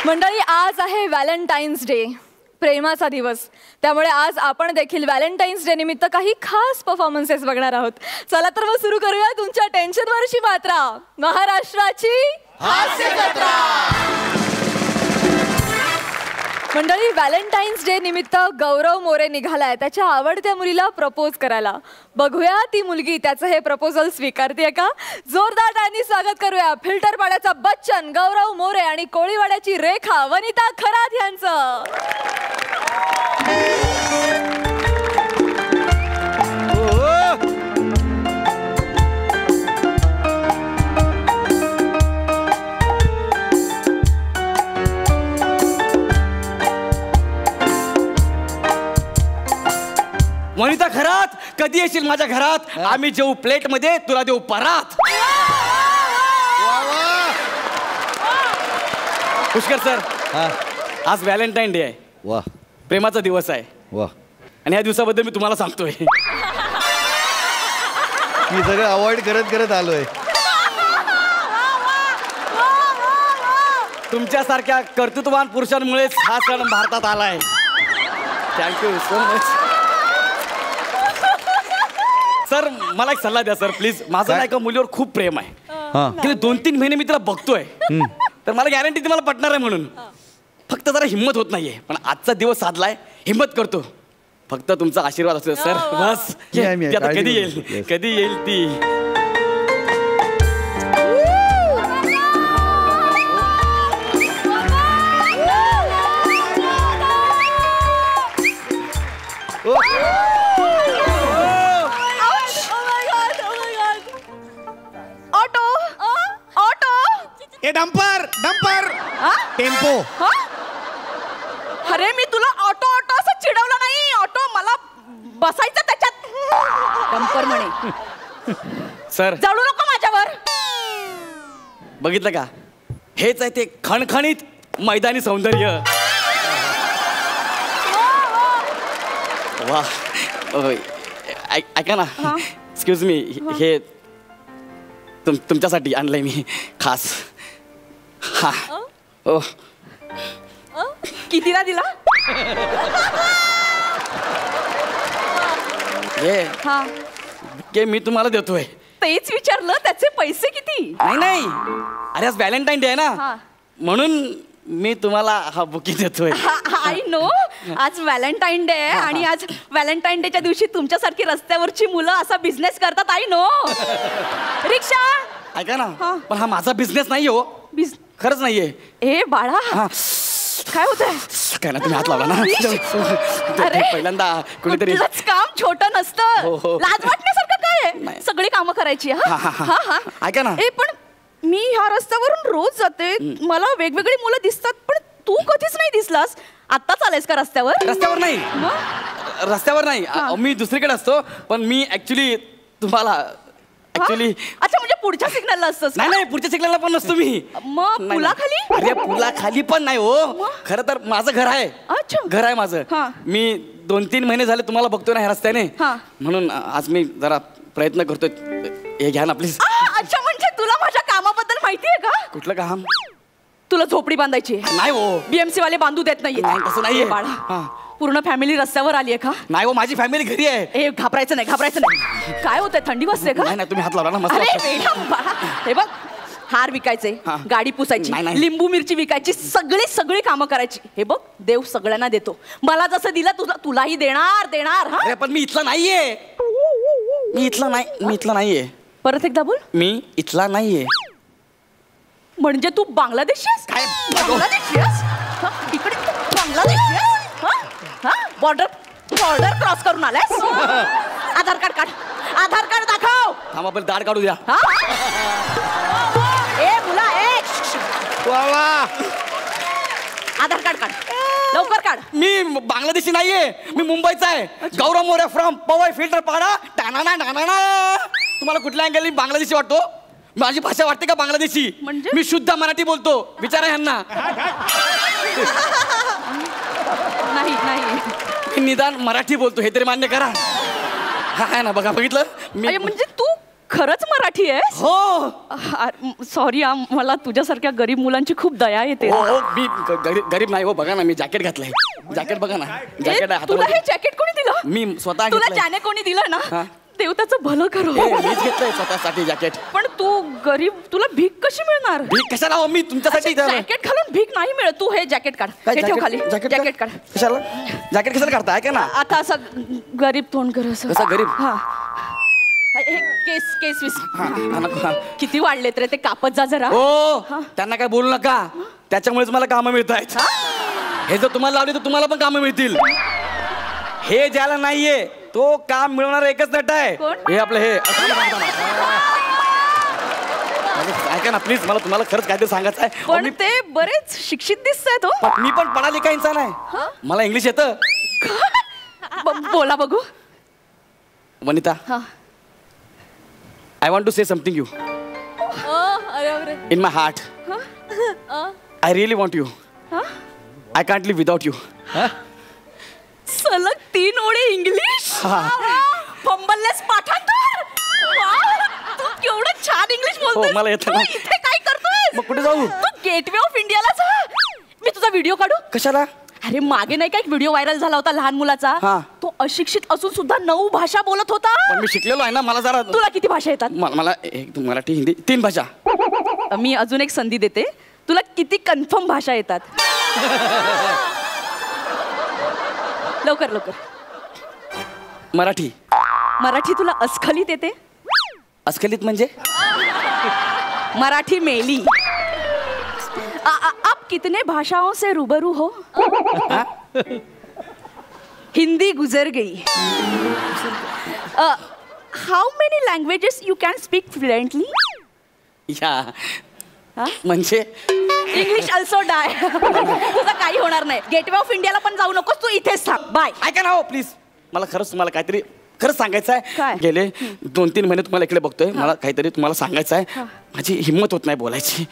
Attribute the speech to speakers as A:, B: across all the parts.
A: मंडळी, आज आहे व्हॅलेंटाईन्स डे, प्रेमाचा दिवस. त्यामुळे आज आपण देखील व्हॅलेंटाईन्स डे निमित्त काही खास परफॉर्मन्सेस बघणार आहोत. चला तर मग सुरू करूया तुमच्या टेन्शनवरची मात्रा, महाराष्ट्राची हास्य जत्रा. मंडळी, व्हॅलेंटाईन्स डे निमित्त गौरव मोरे निघालाय त्याच्या आवडत्या मुलीला प्रपोज करायला. बघूया ती मुलगी त्याचं हे प्रपोजल स्वीकारते का. जोरदार टाळ्यांनी स्वागत करूया फिल्टर पाड्याचा बच्चन गौरव मोरे आणि कोळीवाड्याची रेखा वनिता खरात यांचं.
B: वनिता खरात, कधी येशील माझ्या घरात? आम्ही जेऊ प्लेट मध्ये, तुला देऊ परात. पुष्कर सर, आज व्हॅलेंटाईन डे आहे.
C: वाह,
B: प्रेमाचा दिवस आहे.
C: वाह.
B: आणि ह्या दिवसाबद्दल मी तुम्हाला सांगतोय.
C: मी सगळं अवॉइड करत करत आलोय.
B: तुमच्यासारख्या कर्तृत्ववान पुरुषांमुळेच हा सण भारतात आलाय. Thank you so much. सर, मला एक सल्ला द्या सर प्लीज. माझं नाही का मुलीवर खूप प्रेम आहे. गेले 2-3 महिने मी तिला बघतोय, तर मला गॅरंटी ती मला पटणार आहे म्हणून. फक्त जरा हिंमत होत नाहीये, पण आजचा दिवस साधलाय, हिंमत करतो. फक्त तुमचा आशीर्वाद असतो सर, बस. ती आता कधी येईल, कधी येईल ती.
D: Dumper dumper tempo.
A: अरे, मी तुला ऑटो ऑटो असं चिडवलं नाही. ऑटो, मला बसायचं त्याच्यात. डंपर म्हणे.
B: सर,
A: जळू नको माझ्यावर.
B: बघितलं का, हेच आहे ते खणखणीत मैदानी सौंदर्य. वा, ऐका ना, एक्सक्यूज मी, हे तुमच्यासाठी आणलंय मी खास. हा. ओ,
A: कितीला दिला?
B: हे मी तुम्हाला देतोय.
A: तेच विचारलं, त्याचे पैसे किती?
B: नाही, अरे आज व्हॅलेंटाईन डे आहे ना, म्हणून मी तुम्हाला हा बुके देतोय.
A: आय नो, आज व्हॅलेंटाईन डे आहे आणि आज व्हॅलेंटाईन डेच्या दिवशी तुमच्यासारखी रस्त्यावरची मुलं असा बिझनेस करतात. I know. रिक्षा.
B: ऐका ना, पण हा माझा बिझनेस नाही हो, खरंच नाहीये.
A: ए बाळा, काय होतंय?
B: काय ना, तुम्ही हात लावला ना.
A: अरे,
B: पहिल्यांदा कुणीतरी
A: काम छोटं नसतं. लाज वाटण्यासारखं काय आहे? सगळी कामं करायची.
B: ऐका ना,
A: पण मी ह्या रस्त्यावरून रोज जाते, मला वेगवेगळी मुलं दिसतात, पण तू कधीच नाही दिसलास. आत्ताच आलायस का रस्त्यावर?
B: रस्त्यावर नाही, रस्त्यावर नाही, मी दुसरीकडे असतो. पण मी ऍक्च्युली तुम्हाला
A: अच्छा, म्हणजे पुढच्या सिग्नलला असतोस?
B: नाही, पुढच्या सिग्नलला पण नसतो मी.
A: मग पुलाखाली?
B: अरे, पुलाखाली पण नाही हो. खरं तर माझं घर आहे. घर आहे माझं. मी 2-3 महिने झाले तुम्हाला बघतोय ना ह्या रस्त्याने, म्हणून आज मी जरा प्रयत्न करतोय. हे घ्या ना प्लीज.
A: अच्छा, म्हणजे तुला माझ्या कामाबद्दल माहिती आहे का?
B: कुठलं काम?
A: तुला झोपडी बांधायची
B: नाही हो.
A: बीएमसी वाले बांधू देत नाहीये.
B: तसं नाहीये.
A: पूर्ण फॅमिली रस्त्यावर आली आहे का?
B: नाही हो, माझी फॅमिली घरी आहे.
A: घाबरायचं नाही. काय होतंय, थंडी वाजते का?
B: नाही, तुम्ही हात लावला ना मस्त.
A: हे बघ, हार विकायचे, गाडी पुसायची, लिंबू मिरची विकायची, सगळी कामं करायची. हे बघ, देव सगळ्यांना देतो. मला जसं दिलं तुलाही देणार.
B: अरे, पण मी इथला नाहीये. मी इथला नाहीये.
A: परत एकदा बोल.
B: मी इथला नाहीये.
A: म्हणजे तू बांगलादेशी आहेस?
B: काय?
A: बांगलादेशी आहेस? इकडे बांगलादेशी आहेस? बॉर्डर क्रॉस करून आलास? आधार कार्ड दाखव.
B: थांबा, पण दाढ काढू द्या.
A: ए मुला, आधार कार्ड काढ, लवकर काढ.
B: मी बांगलादेशी नाहीये, मी मुंबईचा आहे. गौरव मोरे फ्रॉम पवई फिल्टर पाडा. तुम्हाला कुठल्या अँगलनी बांगलादेशी वाटतो? माझी भाषा वाटते का बांगलादेशी? मी शुद्ध मराठी बोलतो, विचारा ह्यांना. नाही, निदान मराठी बोलतो हे तरी मान्य करा. हा आहे ना, बघा, बघितलं मी.
A: म्हणजे तू
E: खरंच मराठी आहे?
B: हो.
E: सॉरी मला तुझ्यासारख्या गरीब मुलांची खूप दया येते.
B: हो मी गरीब नाही हो. बघा ना मी जॅकेट घातलंय. जॅकेट बघा ना. जॅकेट
E: तुला हे जॅकेट कोणी दिलं?
B: मी स्वतः
E: तुला
B: घेतलंय.
E: ज्याने कोणी दिलं ना देव त्याचं भलं करो.
B: मीच घेतलंय स्वतःसाठी जॅकेट.
E: पण तू गरीब, तुला भीक कशी मिळणार?
B: भीक कशाला हो? मी तुमच्यासाठी
E: जॅकेट घालून भीक नाही मिळत. तू हे जॅकेट काढ. हे ठेव खाली. जॅकेट काढ.
B: कशाला जॅकेट कशाला काढता? ऐका ना
E: आता असं गरीब तोंड कर. असं
B: कसं गरीब?
E: हा हे केस किती वाढलेत रे ते. कापत जा जरा.
B: हो त्यांना काय बोलू नका. त्याच्यामुळेच मला कामं मिळत आहेत. हे जर तुम्हाला लावले तर तुम्हाला पण कामं मिळतील. हे ज्याला नाहीये तो काम मिळवणार एकच नट आहे. हे आपलं हे ऐका ना प्लीज. मला तुम्हाला खरंच काहीतरी सांगायचं आहे.
E: पण ते बरेच शिक्षित दिसतायत हो.
B: मी पण पढा लिखा इंसान आहे. मला इंग्लिश येतं.
E: बोला बघू.
B: Vanita I want to say something you. In my heart. I really want you. I can't live without you.
E: सलग 3 ओळी इंग्लिश. फंबललेस पाठांतर. तू केवढं छान इंग्लिश बोलतोस.
B: मला येतं ना.
E: इथे काय करतोस?
B: मग कुठे जाऊ?
E: तू गेटवे ऑफ इंडियाला जा. मी तुझा व्हिडिओ काढू?
B: कशाला?
E: अरे मागे नाही का एक व्हिडिओ व्हायरल झाला होता लहान मुलाचा. तो अशिक्षित असून सुद्धा 9 भाषा बोलत होता.
B: पण मी शिकलेलो आहे ना. मला जरा.
E: तुला किती भाषा येतात?
B: मला एक मराठी हिंदी 3 भाषा.
E: मी अजून एक संधी देते. तुला किती कन्फर्म भाषा येतात? लवकर.
B: मराठी.
E: मराठी तुला अस्खलित येते?
B: अस्खलित म्हणजे?
E: मराठी मेली. आप कितने भाषाओं से रूबरू हो? हिंदी गुजर गई. How many languages you can speak fluently?
B: या म्हणजे
E: इंग्लिश अल्सो डाय. तुझं काही होणार नाही. गेटवे ऑफ इंडियाला पण जाऊ नकोस. तू इथेच थांब. बाय.
B: ऐका ना हो प्लीज. मला खरंच तुम्हाला काहीतरी खरंच सांगायचं
E: काय?
B: आहे. गेले 2-3 महिने तुम्हाला इकडे बघतोय. मला काहीतरी तुम्हाला सांगायचं आहे. माझी हिंमत होत नाही बोलायची.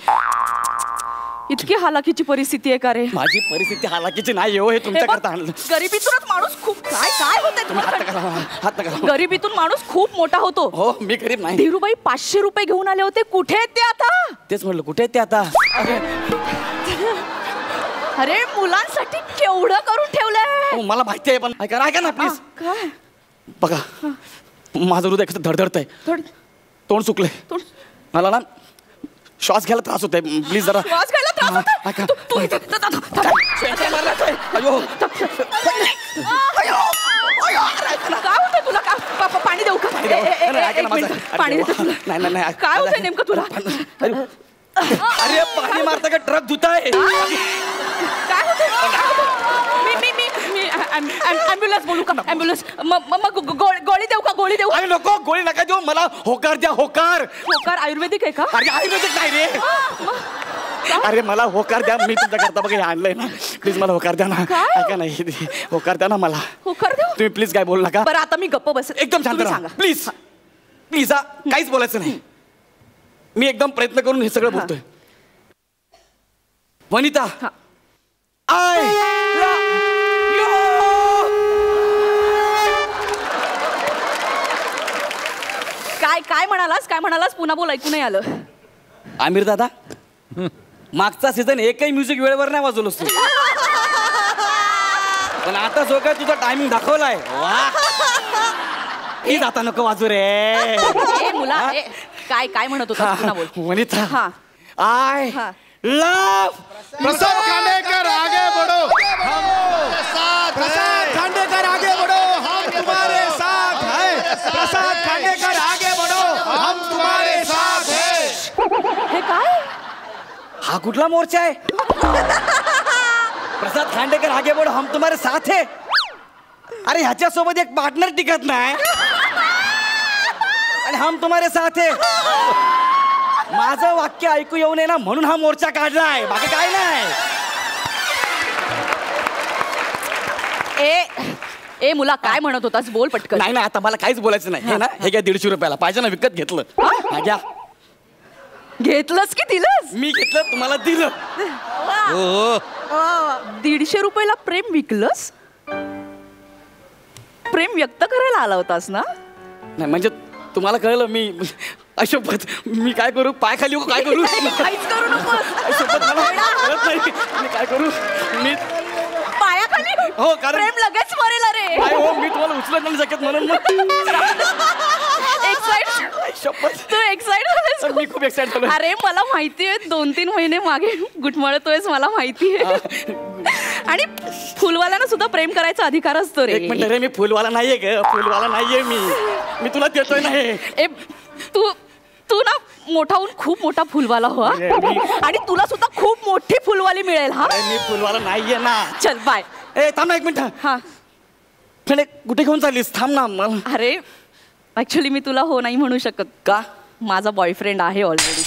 E: इतकी हालाकीची परिस्थिती आहे का रे?
B: माझी परिस्थिती हालाकीची नाही हो. हे तुमच्याकरता आणलं.
E: गरिबीतूनच माणूस खूप काय
B: हात नका.
E: गरिबीतून माणूस खूप मोठा होतो.
B: हो मी गरीब नाही.
E: धीरूबाई 500 रुपये घेऊन आले होते. कुठे आहेत ते आता?
B: तेच म्हणलं कुठे आहेत ते आता?
E: अरे मुलांसाठी केवढं करून ठेवलंय.
B: मला माहिती आहे पण ऐका ना प्लीज.
E: काय?
B: बघा माझं हृदय कसं धडधडत आहे. तोंड सुकलंय. मला ना श्वास घ्यायला त्रास होतोय. प्लीज जरा.
E: श्वास घ्यायला त्रास होतोय? काय होतंय तुला? पाणी देऊ का? पाणी देतो तुला.
B: नाही
E: काय होतंय नेमकं तुला?
B: अरे पाणी मारता का ट्रक धुताय?
E: काय होतंय? मी ॲम्ब्युलन्स बोलू का? ॲम्ब्युलन्स. मग गोळी देऊ का? गोळी देऊ?
B: अरे नको गोळी नका देऊ. मला होकार द्या. होकार.
E: होकार आयुर्वेदिक आहे का?
B: अरे आयुर्वेदिक नाही रे. अरे मला होकार द्या. मी तुमच्या करता बघा हे आणलंय ना. प्लीज मला होकार द्या ना. ऐका ना होकार द्या ना मला.
E: होकार देऊ?
B: तुम्ही प्लीज काय बोलू नका.
E: बरं आता मी गप्प बस. एकदम
B: शांत राहा प्लीज. प्लीज काहीच बोलायचं नाही. मी एकदम प्रयत्न करून हे सगळं बोलतोय. वनिता आय
E: काय म्हणालास? पुन्हा बोल. ऐकू नाही आलं.
B: आमिर दादा मागचा सीझन एकही म्युझिक वेळेवर नाही वाजवलं असतो. पण आता जो काय तुझा टायमिंग दाखवलाय. वा आता नको वाजू रे.
E: मुला काय म्हणत होता? पुन्हा बोल.
B: वनिता आय लव
D: प्रसाद खांडेकर आगे बढ़ो. प्रसाद खांडेकर आगे बढ़ो. हम तुम्हारे साथ हैं. प्रसाद खांडेकर आगे बढ़ो. हम तुम्हारे साथ हैं.
E: हे काय?
B: हा कुठला मोर्चा आहे? प्रसाद खांडेकर आगे बढ़ो हम तुम्हारे साथ है. अरे ह्याच्यासोबत एक पार्टनर टिकत नाही आणि हम तुम्हारे साथ है. माझं वाक्य ऐकू येऊ नये ना म्हणून हा मोर्चा काढलाय. बाकी काय नाही.
E: ए मुला काय म्हणत होतास? बोल पटकन.
B: नाही ना आता मला काहीच बोलायचं नाही. हे ना हे घ्या 150 रुपयाला. पाहिजे ना विकत घेतलं. हा घ्या.
E: घेतलंस की दिलंस?
B: मी घेतलं तुम्हाला दिलं.
E: 150 रुपयाला प्रेम विकलंस? प्रेम व्यक्त करायला आला होतास ना?
B: नाही म्हणजे तुम्हाला कळलं मी अशोपत मी काय करू पाय खाली येऊ काय करू
E: काहीच करू नकोस.
B: अशोपत मला कळत नाही मी काय करू मी
E: पायाखाली
B: हो कारण
E: प्रेम लगेच मरेल अरे.
B: काय हो मी तुम्हाला उचलत नाही शकत म्हणून
E: तू एक्साइट
B: मी खूप एक्साइट झालो.
E: अरे मला माहितीये 2-3 महिने मागे गुटमळतोयस मला माहितीये. आणि फुलवाल्यानं सुद्धा प्रेम करायचा अधिकार असतो रे.
B: एक मिनिट रे मी फुलवाला नाहीये ग फुलवाला नाहीये मी तुला देतोय ना हे.
E: ए तू ना मोठा होऊन खूप मोठा फुलवाला हो हा? आणि तुला सुद्धा खूप मोठी फुलवाली मिळेल हा.
B: मी फुलवाला नाहीये ना.
E: चल बाय.
B: ए थांब ना एक मिनिट.
E: हा
B: कुठे घेऊन चाललीस थांब ना मला.
E: अरे ऍक्च्युली मी तुला हो नाही म्हणू शकत.
B: का
E: माझा बॉयफ्रेंड आहे ऑलरेडी.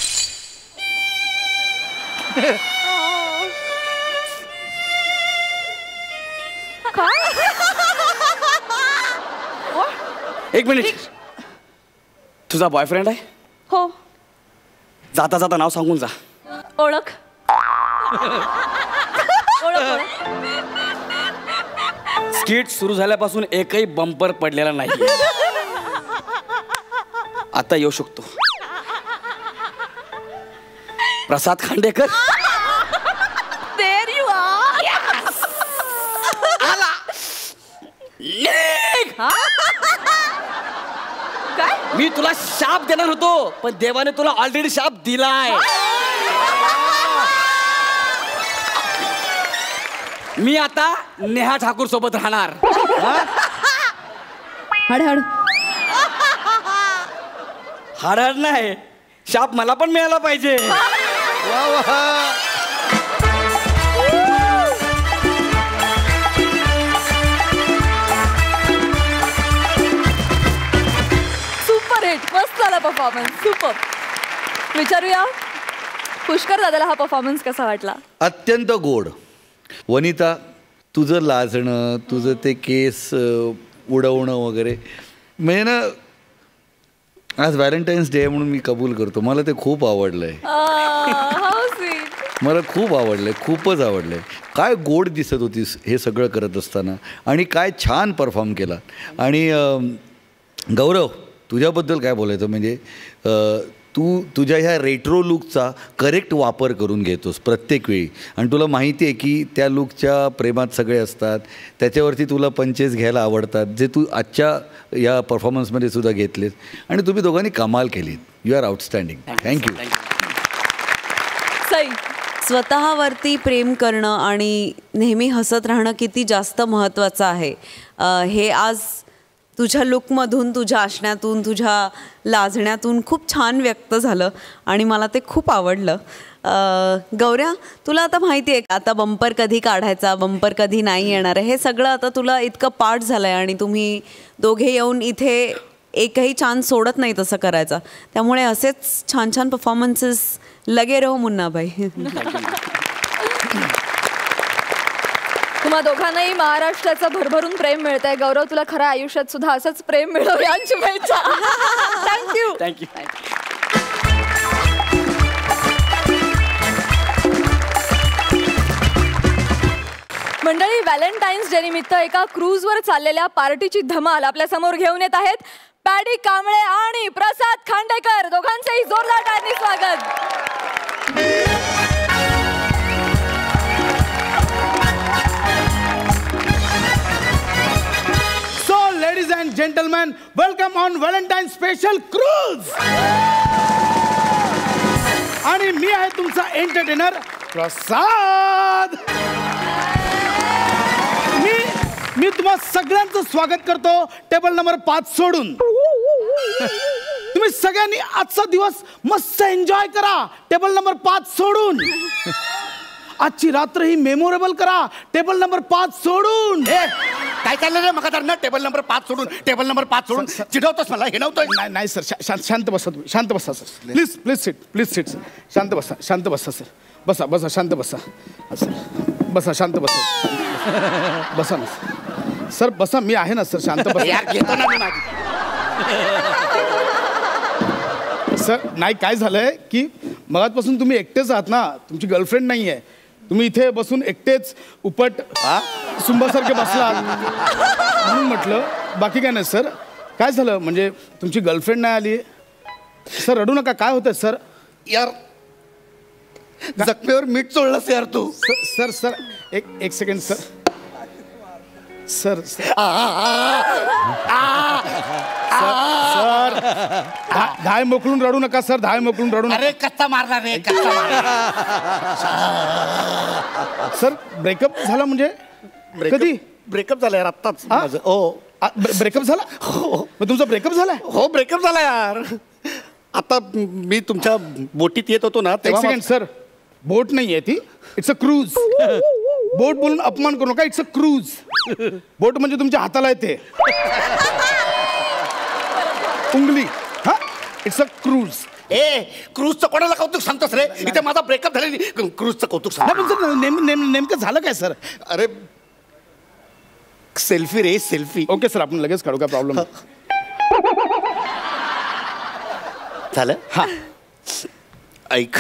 B: एक मिनिट तुझा बॉयफ्रेंड आहे
E: हो.
B: जाता जाता नाव सांगून जा.
E: ओळख ओळख.
B: स्किट सुरू झाल्यापासून एकही बंपर पडलेला नाही. आता येऊ शकतो. प्रसाद खांडेकर.
E: There you are.
B: आला. निघ.
E: काय
B: मी तुला शाप देणार होतो पण देवाने तुला ऑलरेडी शाप दिलाय. मी आता नेहा ठाकूर सोबत राहणार.
E: हड हड.
B: हाडहाड नाही शाप मला पण मिळाला पाहिजे.
C: वा वा.
A: सुपर हिट मस्त झाला परफॉर्मन्स सुपर. विचारूया पुष्कर दादाला हा परफॉर्मन्स कसा वाटला.
C: अत्यंत गोड. वनिता तुझं लाजणं तुझं ते केस उडवणं वगैरे म्हणजे ना आज व्हॅलेंटाईन्स डे म्हणून मी कबूल करतो मला ते खूप आवडलं आहे. मला खूप आवडलं आहे खूपच आवडलं आहे. काय गोड दिसत होतीस हे सगळं करत असताना आणि काय छान परफॉर्म केला. आणि गौरव तुझ्याबद्दल काय बोलायचं म्हणजे तू तुझ्या ह्या रेट्रो लुकचा करेक्ट वापर करून घेतोस प्रत्येक वेळी आणि तुला माहिती आहे की त्या लुकच्या प्रेमात सगळे असतात. त्याच्यावरती तुला पंचेस घ्यायला आवडतात जे तू आजच्या या परफॉर्मन्समध्ये सुद्धा घेतलेस आणि तुम्ही दोघांनी कमाल केलीत. You are outstanding. Thank you.
A: Sai
F: स्वतःवरती प्रेम करणं आणि नेहमी हसत राहणं किती जास्त महत्त्वाचं आहे हे आज तुझ्या लुकमधून तुझ्या असण्यातून तुझ्या लाजण्यातून खूप छान व्यक्त झालं आणि मला ते खूप आवडलं. गौऱ्या तुला आता माहिती आहे आता बंपर कधी काढायचा बंपर कधी नाही येणार आहे हे सगळं आता तुला इतकं पाठ झालं आहे आणि तुम्ही दोघे येऊन इथे एकही चान्स सोडत नाही तसं करायचा. त्यामुळे असेच छान छान परफॉर्मन्सेस लगे रहो मुन्नाबाई.
A: तुम्हा दोघांनाही महाराष्ट्राचं भरभरून प्रेम मिळतंय. गौरव तुला खऱ्या आयुष्यात सुद्धा असंच प्रेम मिळव याची शुभेच्छा. थँक्यू.
B: थँक्यू.
A: मंडळी व्हॅलेंटाईन्स डे निमित्त एका क्रूजवर चाललेल्या पार्टीची धमाल आपल्या समोर घेऊन येत आहेत पॅडी कांबळे आणि प्रसाद खांडेकर. दोघांचेही जोरदार टाळ्यांनी स्वागत.
D: Ladies and gentlemen, welcome on Valentine Special Cruise. आणि मी आहे तुमचा एंटरटेनर प्रसाद. मी तुम्हा सगळ्यांचं स्वागत करतो टेबल नंबर 5 सोडून. तुम्ही सगळ्यांनी आजचा दिवस मस्त एन्जॉय करा टेबल नंबर 5 सोडून. आजची रात्र ही मेमोरेबल करा टेबल नंबर 5 सोडून.
G: काय चाललं रे मग ना टेबल नंबर 5 सोडून टेबल नंबर 5 सोडून चिडवतोस मला हे नव्हतं.
D: नाही सर शांत बसा तुम्ही शांत बसा सर प्लीज सीट शांत बसा सर बसा शांत बसा सर बसा शांत बसा ना सर बसा मी आहे ना सर शांत बसा.
G: यार घेतो ना मी माझी.
D: सर नाही काय झालंय की मगाचपासून तुम्ही एकटेच आहात ना तुमची गर्लफ्रेंड नाही आहे. तुम्ही इथे बसून एकटेच उपट सुंबासारखे बसलात म्हणून म्हटलं बाकी काय नाही सर काय झालं म्हणजे तुमची गर्लफ्रेंड नाही आली? सर रडू नका, काय होतंय सर?
G: यार जखमेवर मीठ चोळलंस यार तू.
D: सर सर एक सेकंड सर. सर सर धाय मोकळून रडू नका सर, धाय मोकळून रडू नका.
G: अरे कच्चा मारला रे, कच्चा मारला.
D: सर ब्रेकअप झाला म्हणजे कधी?
G: ब्रेकअप झाला यार आत्ताच माझं. हो
D: ब्रेकअप झाला?
G: हो.
D: मग तुमचा ब्रेकअप झाला?
G: हो ब्रेकअप झाला यार. आता मी तुमच्या बोटीत येत होतो ना
D: एक
G: तेव्हा
D: सेकंड सर, बोट नाही आहे ती, इट्स अ क्रूज. बोट बोलून अपमान करू नका, इट्स अ क्रूज. बोट म्हणजे तुमच्या हाताला येते उंगली. हा, इट्स अ क्रूज.
G: क्रूजचं कोणाला कौतुक सांगतोस रे? इथे माझा ब्रेकअप झाला, क्रूजचं कौतुक सांग.
D: पण सर नेमकं झालं काय सर?
G: अरे सेल्फी रे, सेल्फी.
D: ओके सर, आपण लगेच काढू, काय प्रॉब्लेम?
G: झालं? हा ऐक,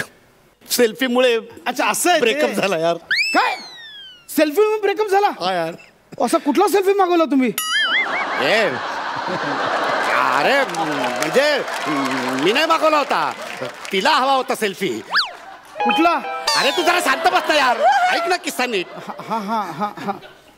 G: सेल्फीमुळे
D: अच्छा असं
G: ब्रेकअप झाला यार.
D: काय सेल्फी ब्रेकअप झाला?
G: हा यार.
D: असा कुठला सेल्फी मागवला तुम्ही?
G: अरे म्हणजे मी नाही मागवला होता, तिला हवा होता सेल्फी.
D: कुठला?
G: अरे तू जरा शांत बस ना यार, ऐक ना किस्सा नीट.
D: हा हा हा हा.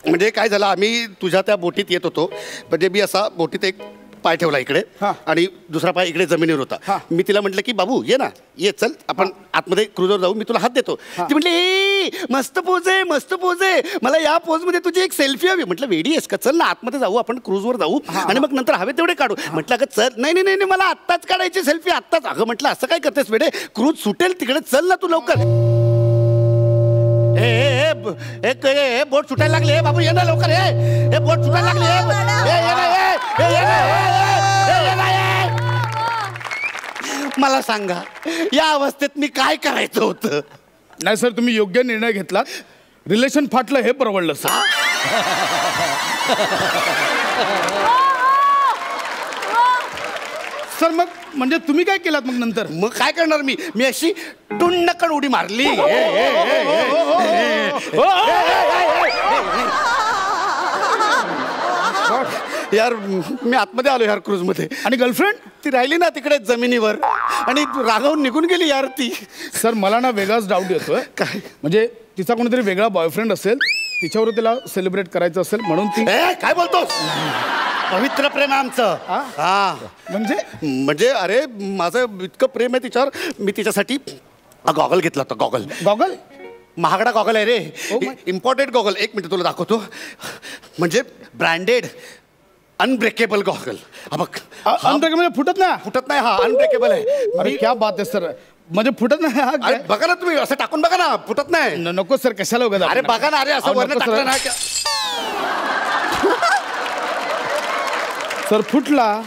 G: म्हणजे काय झालं, आम्ही तुझ्या त्या बोटीत येत होतो. म्हणजे मी असा बोटीत एक पाय ठेवला इकडे आणि दुसरा पाय इकडे जमिनीवर होता. मी तिला म्हटलं की बाबू ये ना, ये चल आपण आतमध्ये क्रूजवर जाऊ, मी तुला हात देतो. ती म्हटली ए मस्त पोज आहे, मस्त पोज आहे, मला या पोज मध्ये तुझी एक सेल्फी हवी. म्हटलं वेडी आहेस का, चल ना आतमध्ये जाऊ, आपण क्रूजवर जाऊ आणि मग नंतर हवे तेवढे काढू. म्हटलं का चल, नाही नाही नाही मला आत्ताच काढायची सेल्फी, आत्ताच. अगं म्हटलं असं काय करतेस वेडे, क्रूज सुटेल तिकडे, चल ना तू लवकर. बोट सुटायला लागली, बाबू ये ना लवकर, हे बोट सुटायला लागली. मला सांगा या अवस्थेत मी काय करायचं होतं?
D: नाही सर, तुम्ही योग्य निर्णय घेतलात. रिलेशन फाटलं हे परवडलं सर. सर मग म्हणजे तुम्ही काय केलात मग नंतर?
G: मग काय करणार मी अशी टुन्नकन उडी मारली. यार मी आतमध्ये आलो यार क्रूज मध्ये.
D: आणि गर्लफ्रेंड
G: ती राहिली ना तिकडे जमिनीवर आणि रागावून निघून गेली यार ती.
D: सर मला ना वेगळाच डाऊट येतोय.
G: काय
D: म्हणजे तिचा कोणीतरी वेगळा बॉयफ्रेंड असेल, तिच्यावर तिला सेलिब्रेट करायचं असेल म्हणून ती.
G: काय बोलतोस? पवित्र प्रेम आहे आमचं. हा म्हणजे अरे माझं इतकं प्रेम आहे तिच्यावर, मी तिच्यासाठी गॉगल घेतला होता. गॉगल
D: गॉगल
G: महागडा गॉगल आहे रे, इम्पॉर्टेंट गॉगल. एक मिनिट तुला दाखवतो. म्हणजे ब्रँडेड अनब्रेकेबल गॉगल.
D: अनब्रेकेबल फुटत नाही?
G: फुटत नाही, हा अनब्रेकेबल आहे.
D: अरे क्या बात आहे सर, म्हणजे फुटत नाही?
G: बघा ना तुम्ही, असं टाकून बघा ना, फुटत नाही.
D: नको सर, कशाला उगाच.
G: अरे बघा ना, अरे असं वरनं टाकलं ना.
D: सर फुटला.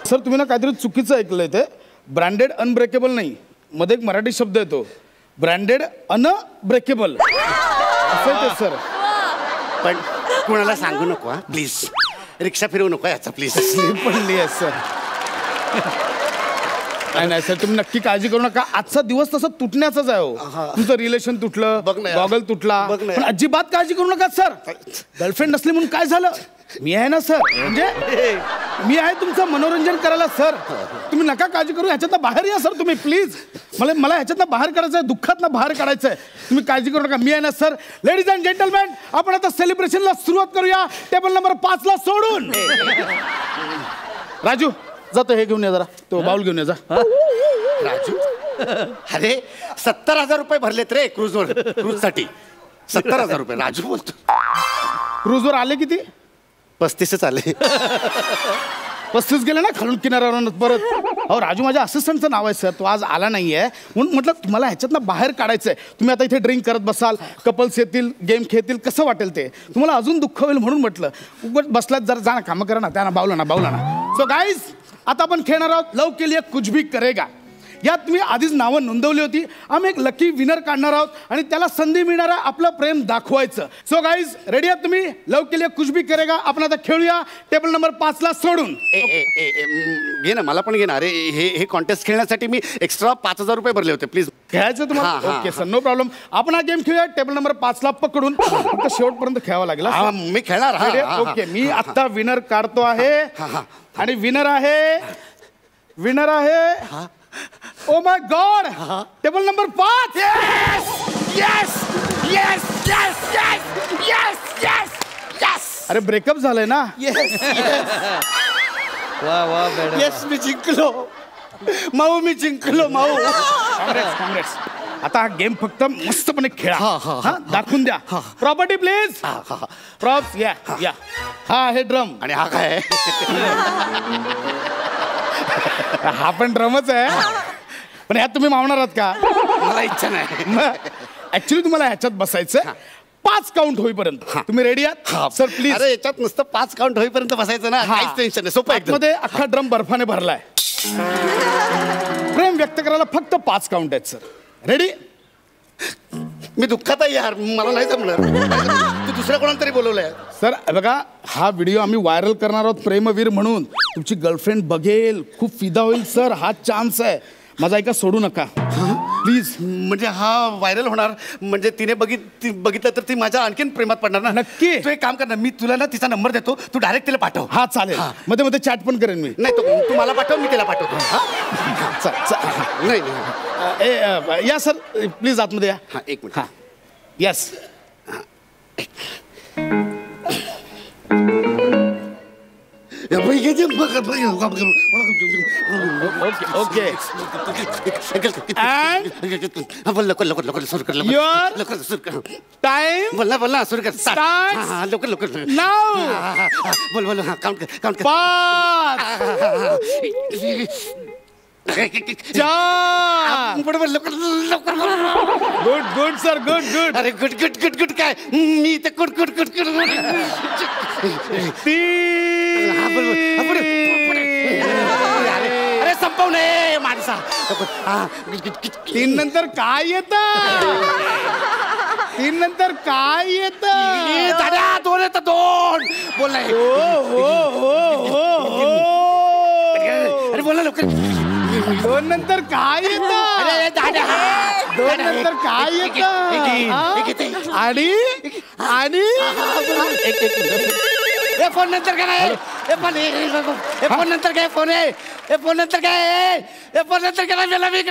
D: सर तुम्ही ना काहीतरी चुकीचं ऐकलंय. ते ब्रँडेड अनब्रेकेबल नाही, मध्ये एक मराठी शब्द येतो, ब्रँडेड अनब्रेकेबल असं ते सर.
G: पण कुणाला सांगू नको हा प्लीज, रिक्षा फिरवू नको याचा प्लीज.
D: पडली आहे सर. नाही सर तुम्ही नक्की काळजी करू नका. आजचा दिवस तसं तुटण्याचाच आहे. हो तुमचं रिलेशन तुटलं, गॉगल तुटला, पण अजिबात काळजी करू नका सर. गर्लफ्रेंड नसली म्हणून काय झालं, मी आहे ना सर. म्हणजे मी आहे तुमचं मनोरंजन करायला सर. तुम्ही नका काळजी करू, ह्याच्यातनं बाहेर या सर तुम्ही प्लीज. मला ह्याच्यातनं बाहेर काढायचं आहे, दुःखातनं बाहेर काढायचं आहे. तुम्ही काळजी करू नका, मी आहे ना सर. लेडीज अँड जेंटलमॅन, आपण आता सेलिब्रेशनला सुरुवात करूया. टेबल नंबर 5 ला सोडून. राजू जातो, हे घेऊन या जरा, तो बाउल घेऊन या जा.
G: राजू अरे 70,000 रुपये भरलेत रे क्रूजवर, क्रूज साठी 70,000 रुपये. राजू बोलतो.
D: क्रूजवर आले किती?
G: 35 आले.
D: 35 गेले ना खालून किनाऱ्यावर परत. अहो राजू माझ्या असिस्टंटचं नाव आहे सर, तो आज आला नाहीये म्हणून म्हटलं तुम्हाला ह्याच्यातनं बाहेर काढायचंय. तुम्ही आता इथे ड्रिंक करत बसाल, कपल्स येतील, गेम खेळतील, कसं वाटेल ते, तुम्हाला अजून दुःख होईल म्हणून म्हटलं उगाच बसलात जरा, जा ना कामं करा ना, त्यांना बावला ना. सो गाईज आता आपण खेळणार आहोत लव के लिए कुछ भी करेगा. यात तुम्ही आधीच नावं नोंदवली होती. आम्ही एक लकी विनर काढणार आहोत आणि त्याला संधी मिळणार आहे आपलं प्रेम दाखवायचं. सो गाईज रेडी आहात तुम्ही? लव के लिए कुछ भी करेगा आपण आता खेळूया टेबल नंबर 5 ला सोडून.
G: घे ना, मला पण घे ना. अरे हे कॉन्टेस्ट खेळण्यासाठी मी एक्स्ट्रा 5,000 रुपये भरले होते. प्लीज
D: खेळायचं तुम्हाला? Okay sir, no problem. आपण हा गेम खेळूया टेबल नंबर 5 ला पकडून. फक्त शेवटपर्यंत खेळावं लागेल.
G: मी खेळणार.
D: ओके, मी आता विनर काढतो आहे आणि विनर आहे oh my God, table number 5. अरे ब्रेकअप झालंय ना?
C: वा वा मॅडम.
G: येस, मी जिंकलो माऊ, मी जिंकलो माऊ.
D: काँग्रेस. आता हा गेम फक्त मस्तपणे खेळा. हा, दाखवून द्या. Property please. प्रॉप्स या. हा आहे ड्रम.
G: आणि हा काय?
D: हा पण ड्रमच आहे. पण ह्यात तुम्ही मावणार आहात का?
G: मला इच्छा नाही.
D: ऍक्च्युली तुम्हाला ह्याच्यात बसायचं 5 काउंट होईपर्यंत. तुम्ही रेडी आहात सर? प्लीज.
G: अरे याच्यात नुसतं 5 काउंट होईपर्यंत बसायचं ना, काहीच टेन्शन नाही. सोपं एकदम.
D: मध्ये अख्खा ड्रम बर्फाने भरलाय. प्रेम व्यक्त करायला फक्त 5 काउंट आहेत सर. रेडी?
G: मी दुःखात आहे यार, मला नाही जमणार. तू दुसऱ्या कोणाला तरी बोलवलंय.
D: सर बघा, हा व्हिडिओ आम्ही व्हायरल करणार आहोत प्रेमवीर म्हणून. तुमची गर्लफ्रेंड बघेल, खूप फिदा होईल सर. हा चान्स आहे माझा, ऐका, सोडू नका प्लीज.
G: म्हणजे हा व्हायरल होणार म्हणजे तिने बघितलं तर ती माझ्या आणखीन प्रेमात पडणार ना?
D: नक्की.
G: तू एक काम कर ना, मी तुला ना तिचा नंबर देतो, तू डायरेक्ट तिला पाठव.
D: हा चालेल. मध्ये मध्ये चॅट पण करेन मी.
G: नाही, तू मला पाठव, मी तिला पाठवतो. नाही,
D: या सर प्लीज आतमध्ये या.
G: हा, एक मिनिट.
D: हा, येस. ओके. टाइम
G: बोल सुरू कर. लवकर
D: नाव.
G: बोल. हा, काउंट कर.
D: 5 4. Good sir, good.
G: अरे गुड काय? मी इथे गुड
D: 3.
G: अरे संपव नये माणसा.
D: 3 नंतर काय येतं? 3 नंतर काय येतं?
G: 2 येतं. 2 बोल नाही. अरे बोला लवकर.
D: 2 नंतर काय येतं?
G: अरे
D: 2 नंतर काय येतं? आणि
G: हे फोन नंतर काय? हे फोन नंतर काय? फोन आहे. हे फोन नंतर काय? हे फोन नंतर काय? मला मी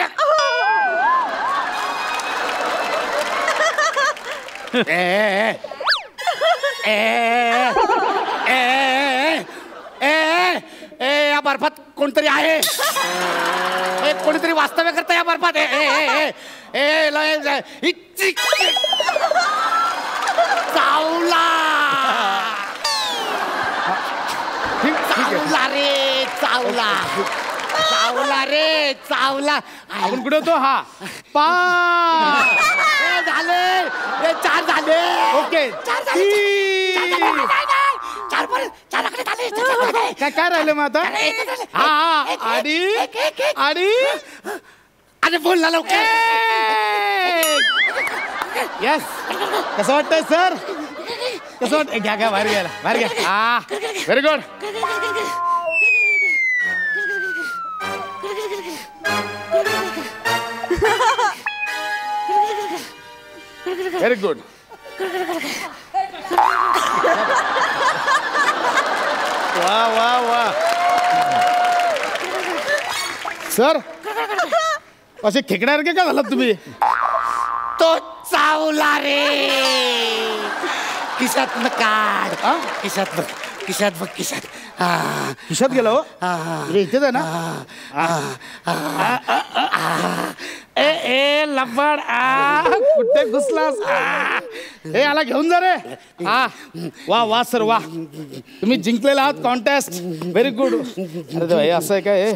G: या बर्फात कोणतरी आहे. कोणीतरी वास्तव्य करता या बर्फात. चावला रे, चावला.
D: आपण कुठे होतो? हा 5
G: झाले. 4 झाले.
D: ओके. 4 काय राहिले मग आता? हा,
G: आणि बोल ना लवकर.
D: येस. कसं वाटतंय सर? कसं वाटत? घ्या बाहेर घ्या. हा, व्हेरी गुड. Very good. वा सर, असे खेकड्यासारखे का झालात तुम्ही?
G: तो चावला रे. खिशात काढ. खिशात बघ.
D: खिशात गेला हो? इथेच आहे ना? ए लबाड, कुठे घुसलास? हे याला घेऊन जा रे. वा सर, वा. तुम्ही जिंकलेला आहात कॉन्टेस्ट. Very good. अरे हे असं आहे काय?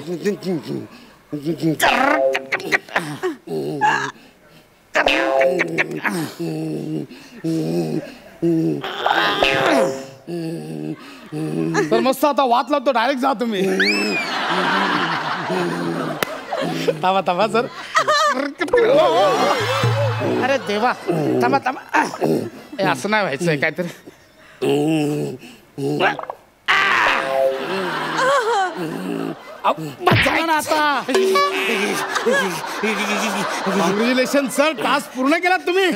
D: तर मस्त आता वाच लावतो. डायरेक्ट जा तुम्ही. थांबा थांबा सर. अरे देवा, थांबा थांबा. असं नाही व्हायचंय काहीतरी. आता कॉंग्रॅच्युलेशन सर, टास्क पूर्ण केला तुम्ही.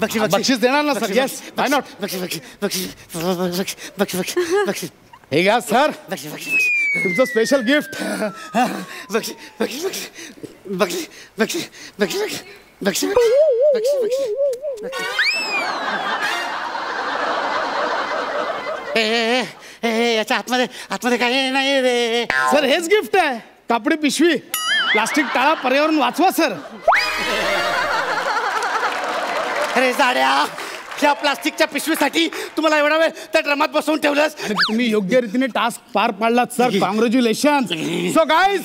D: बक्षीस देणार ना सर? Yes, why not. हे घ्या सर, तुमचं स्पेशल गिफ्ट.
G: याच्या आतमध्ये काही नाही रे
D: सर. हेच गिफ्ट आहे, कापडी पिशवी. प्लास्टिक टाळा, पर्यावरण वाचवा सर.
G: अरे जाड्या, त्या प्लास्टिकच्या पिशवीसाठी तुम्हाला एवढा वेळ त्या ड्रमात बसवून ठेवलंस.
D: तुम्ही योग्य रीतीने टास्क पार पाडलात सर. कॉंग्रॅच्युलेशन. सो गाईज,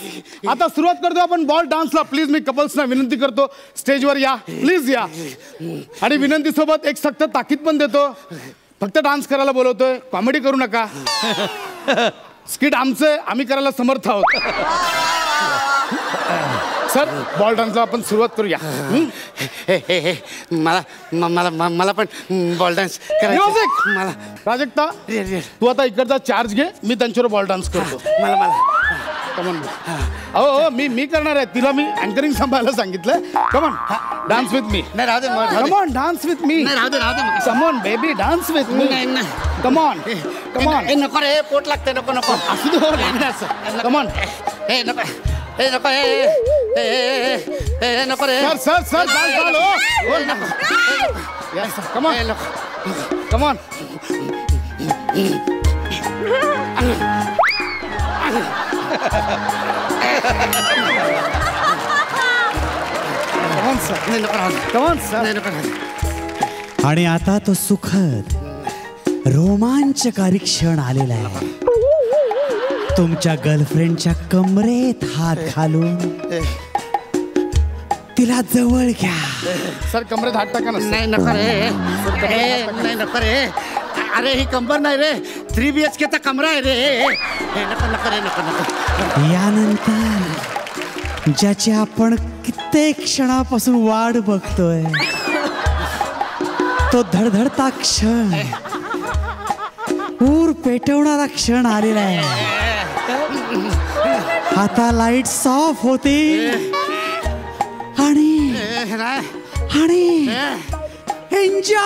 D: आता सुरुवात करतो आपण बॉल डान्सला. प्लीज मी कपल्सना विनंती करतो, स्टेजवर या, प्लीज या. आणि विनंती सोबत एक सक्त ताकीद पण देतो, फक्त डान्स करायला बोलवतोय, कॉमेडी करू नका. स्किट आमचं, आम्ही करायला समर्थ आहोत. सर, बॉल डान्सला आपण सुरुवात करूया.
G: मला पण बॉल डान्स करायचं. मला
D: प्राजक्ता, तू आता इकडचा चार्ज घे, मी त्यांच्यावर बॉल डान्स करतो.
G: मला
D: कमॉन. हो, मी करणार आहे. तिला मी अँकरिंग सांभाळायला सांगितलं. Come on, dance with me.
G: नाही राहू दे.
D: Come on, dance with me.
G: राहू दे.
D: Come on baby, dance with me. Come on.
G: नको रे, पोट लागते. नको
D: असू दे. कमॉन.
G: नको रे.
D: Sir come on. कमॉन.
H: आणि आता तो सुखद रोमांचकारी क्षण आलेला आहे. तुमच्या गर्लफ्रेंडच्या कमरेत हात घालून तिला जवळ घ्या.
D: सर, कमरेत हात टाका ना.
G: नाही नको रे. अरे ही कंबर नाही रे, 3 BHK चा कमरा आहे रे. नको.
H: यानंतर ज्याची आपण कित्येक क्षणापासून वाट बघतोय, तो धडधडता क्षण, ऊर पेटवणारा क्षण आलेला आहे. आता लाईट्स ऑफ होतील आणि एन्जॉय.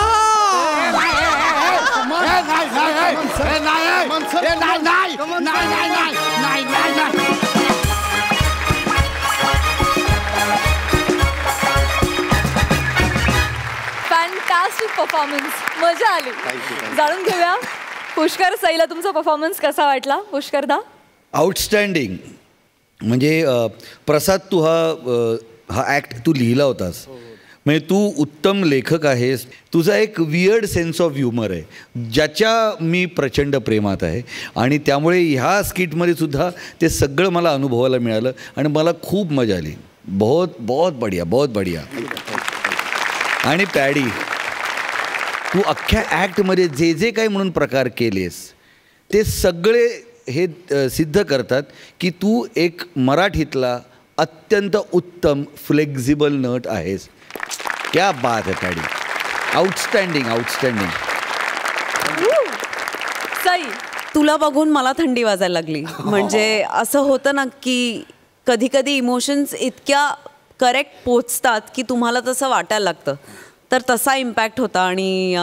A: फॅन्टास्टिक परफॉर्मन्स, मजा आली. जाणून घेऊया पुष्कर सईला तुमचा परफॉर्मन्स कसा वाटला. पुष्करदा.
C: आउटस्टँडिंग. म्हणजे प्रसाद, तू हा ॲक्ट तू लिहिला होतास, म्हणजे तू उत्तम लेखक आहेस. तुझा एक वियर्ड सेन्स ऑफ ह्युमर आहे, ज्याच्या मी प्रचंड प्रेमात आहे. आणि त्यामुळे ह्या स्किटमध्ये सुद्धा ते सगळं मला अनुभवायला मिळालं आणि मला खूप मजा आली. बहुत बढिया. आणि पॅडी, तू अख्ख्या ॲक्टमध्ये जे काही म्हणून प्रकार केलेस, ते सगळे हे सिद्ध करतात की तू एक मराठीतला अत्यंत उत्तम फ्लेक्झिबल नट आहेस. क्या बात है पॅडी. आउटस्टँडिंग.
A: सई,
F: तुला बघून मला थंडी वाजायला लागली. म्हणजे असं होतं ना की कधी कधी इमोशन्स इतक्या करेक्ट पोचतात की तुम्हाला तसं वाटायला लागतं. तर तसा इम्पॅक्ट होता आणि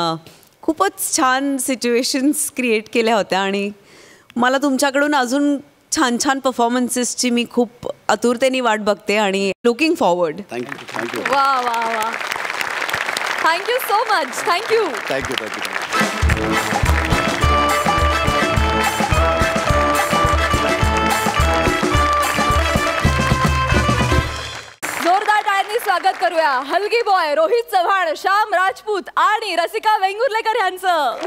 F: खूपच छान सिच्युएशन्स क्रिएट केल्या होत्या. आणि मला तुमच्याकडून अजून छान छान परफॉर्मन्सेसची मी खूप आतुरतेने वाट बघते आणि लुकिंग फॉरवर्ड.
G: थँक्यू.
A: वा. Thank you so much. थँक्यू. जोरदार टाळ्यांनी स्वागत करूया हलगी बॉय रोहित चव्हाण, श्याम राजपूत आणि रसिका वेंगुर्लेकर यांचं.